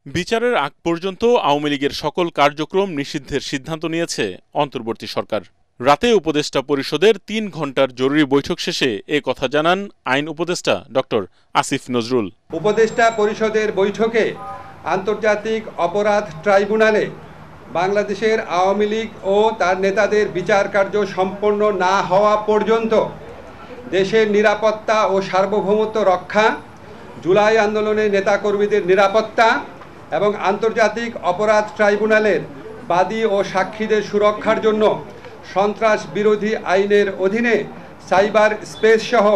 বিচারের আগ পর্যন্ত আওয়ামী লীগের সকল কার্যক্রম নিষিদ্ধের সিদ্ধান্ত নিয়েছে অন্তর্বর্তী সরকার। রাতে উপদেষ্টা পরিষদের ৩ ঘণ্টার জরুরি বৈঠক শেষে এ কথা জানান আইন উপদেষ্টা ডক্টর আসিফ নজরুল। উপদেষ্টা পরিষদের বৈঠকে আন্তর্জাতিক অপরাধ ট্রাইব্যুনালে বাংলাদেশের আওয়ামী লীগ ও তার নেতাদের বিচার কার্য সম্পন্ন না হওয়া পর্যন্ত দেশের নিরাপত্তা ও সার্বভৌমত্ব রক্ষা, জুলাই আন্দোলনের নেতাকর্মীদের নিরাপত্তা এবং আন্তর্জাতিক অপরাধ ট্রাইব্যুনালের বাদী ও সাক্ষীদের সুরক্ষার জন্য সন্ত্রাস বিরোধী আইনের অধীনে সাইবার স্পেস সহ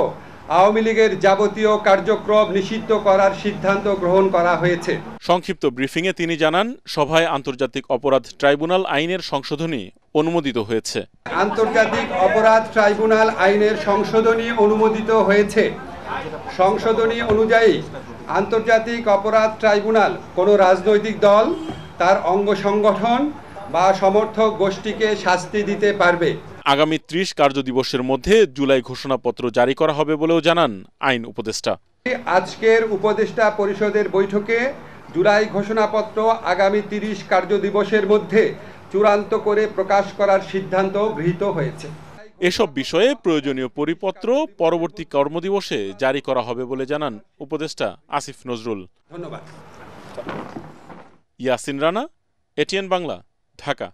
আওয়ামী লীগের যাবতীয় কার্যক্রম নিষিদ্ধ করার সিদ্ধান্ত গ্রহণ করা হয়েছে। সংক্ষিপ্ত ব্রিফিংয়ে তিনি জানান, সভায় আন্তর্জাতিক অপরাধ ট্রাইব্যুনাল আইনের সংশোধনী অনুমোদিত হয়েছে। আন্তর্জাতিক অপরাধ ট্রাইব্যুনাল আইনের সংশোধনী অনুমোদিত হয়েছে। সংশোধনী অনুযায়ী আন্তর্জাতিক অপরাধ ট্রাইব্যুনাল কোনো রাজনৈতিক দল, তার অঙ্গ সংগঠন বা সমর্থক গোষ্ঠীকে শাস্তি দিতে পারবে। আগামী ৩০ কার্যদিবসের মধ্যে জুলাই ঘোষণাপত্র জারি করা হবে বলেও জানান আইন উপদেষ্টা। আজকের উপদেষ্টা পরিষদের বৈঠকে জুলাই ঘোষণাপত্র আগামী ৩০ কার্যদিবসের মধ্যে চূড়ান্ত করে প্রকাশ করার সিদ্ধান্ত গৃহীত হয়েছে। এসব বিষয়ে প্রয়োজনীয় পরিপত্র পরবর্তী কর্মদিবসে জারি করা হবে বলে জানান উপদেষ্টা আসিফ নজরুল। ধন্যবাদ। ইয়াসিন রানা, এটিএন বাংলা, ঢাকা।